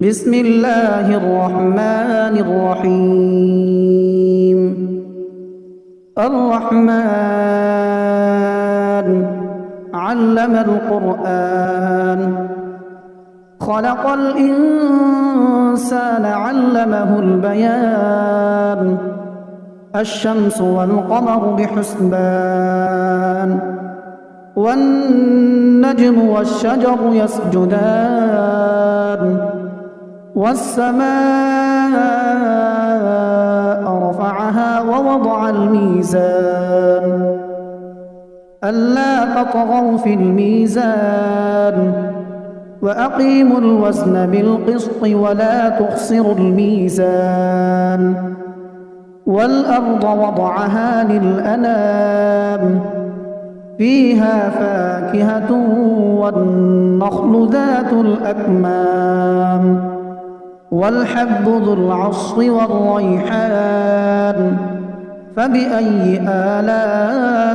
بسم الله الرحمن الرحيم. الرحمن علم القرآن، خلق الإنسان علمه البيان. الشمس والقمر بحسبان، والنجم والشجر يسجدان. والسماء رفعها ووضع الميزان ألا تطغوا في الميزان وأقيموا الوزن بالقسط ولا تخسروا الميزان. والأرض وضعها للأنام، فيها فاكهة والنخل ذات الأكمام والحب ذو العصف والريحان. فبأي آلاء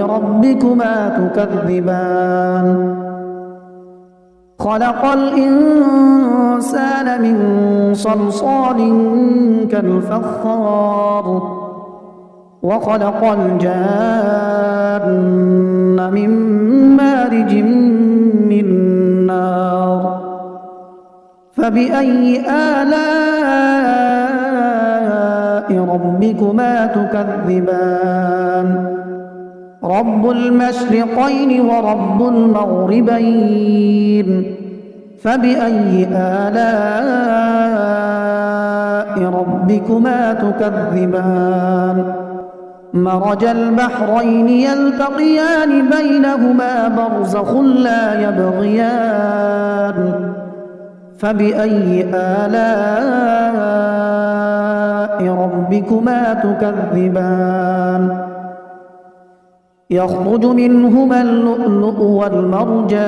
ربكما تكذبان؟ خلق الإنسان من صلصال كالفخار، وخلق الجان من مارج من نار. فبأي آلاء ربكما تكذبان؟ رب المشرقين ورب المغربين. فبأي آلاء ربكما تكذبان؟ مرج البحرين يلتقيان بينهما برزخ لا يبغيان. فبأي آلاء ربكما تكذبان؟ يخرج منهما اللؤلؤ والمرجان.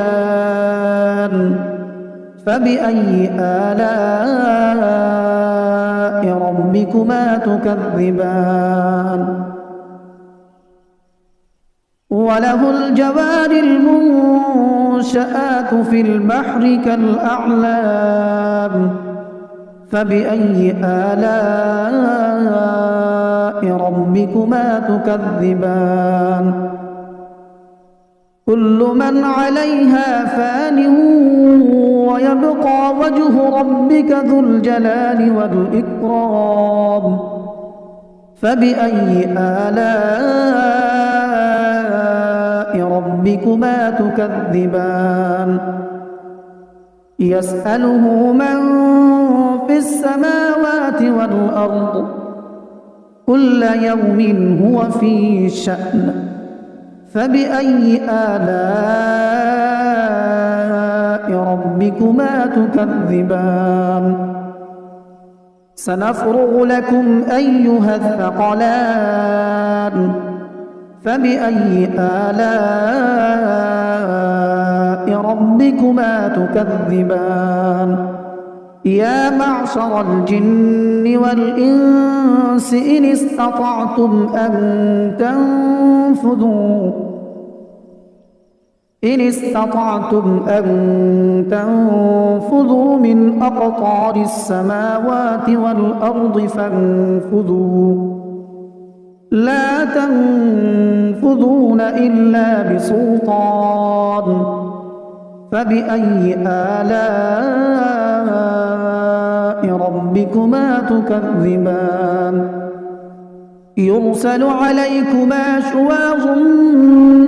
فبأي آلاء ربكما تكذبان؟ وله الجوار المنشآت في البحر كالأعلام. فبأي آلاء ربكما تكذبان؟ كل من عليها فان ويبقى وجه ربك ذو الجلال والإكرام. فبأي آلاء ربكما تكذبان؟ يسأله من في السماوات والأرض، كل يوم هو في شأن. فبأي آلاء ربكما تكذبان؟ سنفرغ لكم أيها الثقلان. فبأي آلاء ربكما تكذبان؟ يا معشر الجن والإنس إن استطعتم أن تنفذوا من أقطار السماوات والأرض فانفذوا، لا تنفذون إلا بسلطان. فبأي آلاء ربكما تكذبان؟ يرسل عليكما شواظ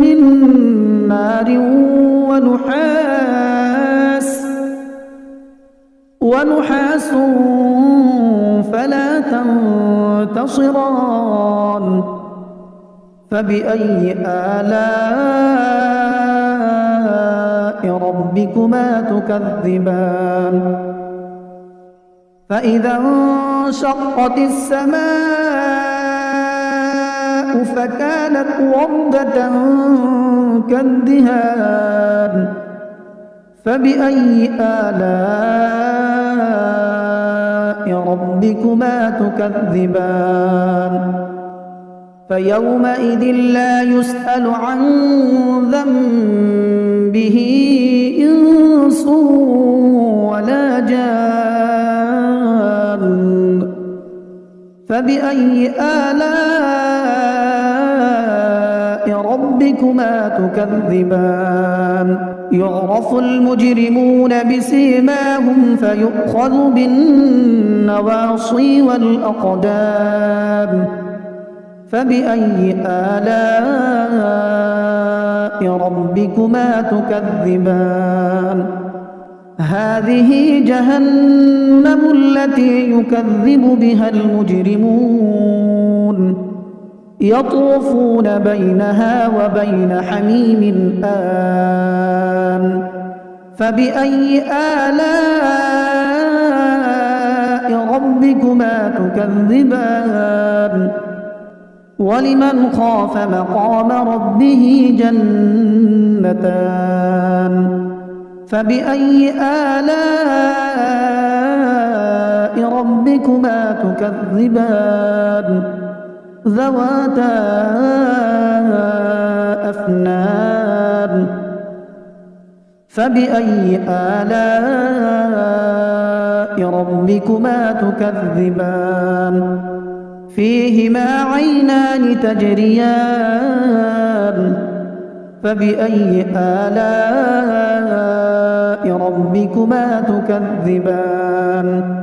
من نار ونحاس فلا تنتصران. فبأي آلاء ربكما تكذبان؟ فإذا انشقت السماء فكانت وردة كالدهان. فبأي آلاء ربكما تكذبان؟ فيومئذ لا يسأل عن ذنبه إنس جان فبأي آلاء ربكما تكذبان يعرف المجرمون بسيماهم فيؤخذ بالنواصي والأقدام فبأي آلاء ربكما تكذبان هذه جهنم التي يكذب بها المجرمون يطوفون بينها وبين حميم آن فبأي آلاء ربكما تكذبان ولمن خاف مقام ربه جنتان فبأي آلاء ربكما تكذبان ذواتا أفنان فبأي آلاء ربكما تكذبان فيهما عينان تجريان فبأي آلاء ربكما تكذبان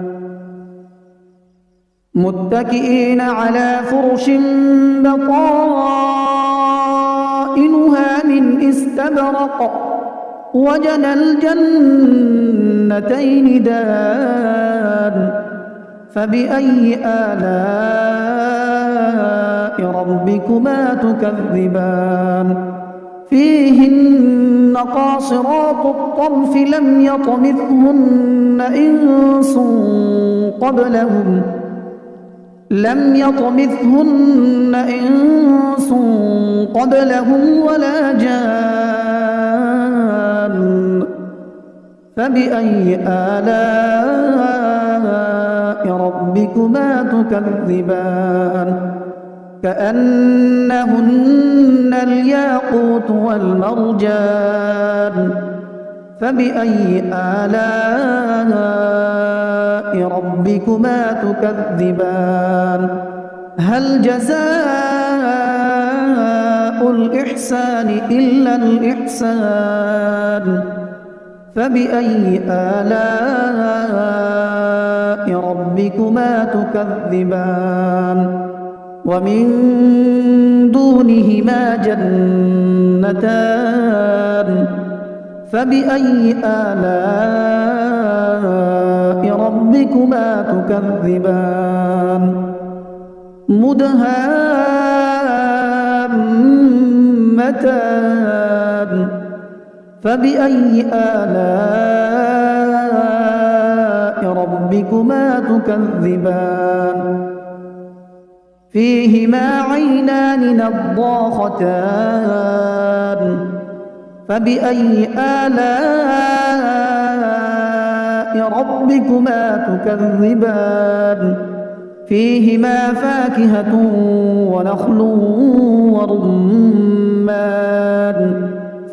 متكئين على فرش بطائنها من استبرق وجنى الجنتين دان فبأي آلاء ربكما تكذبان فيهن قاصرات الطرف لم يطمثهن إنس قبلهم ولا جان فبأي آلاء ربكما تكذبان كأنهن الياقوت والمرجان فبأي آلاء ربكما تكذبان هل جزاء الإحسان إلا الإحسان فبأي آلاء ربكما تكذبان ومن دونهما جنتان فبأي آلاء ربكما تكذبان مدهامتان فبأي آلاء ربكما تكذبان فيهما عينان نضاختان فبأي آلاء ربكما تكذبان فيهما فاكهة ونخل ورمان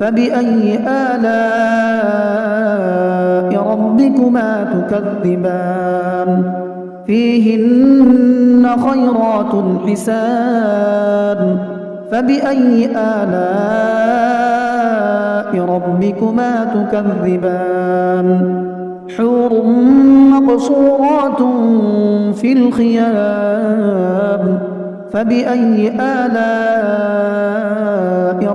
فبأي آلاء ربكما تكذبان فيهن خيرات حسان فبأي آلاء ربكما تكذبان حور مقصورات في الخيام فبأي آلاء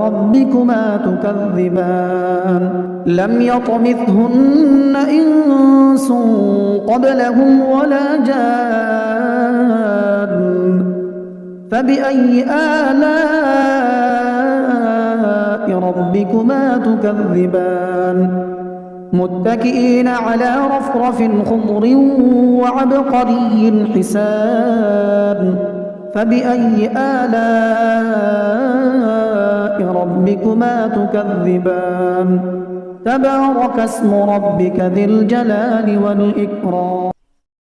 ربكما تكذبان لم يطمثهن إنس قبلهم ولا جان فبأي آلاء ربكما تكذبان متكئين على رفرف خضر وعبقري حسان فبأي آلاء ربكما تكذبان تبارك اسم ربك ذي الجلال والإكرام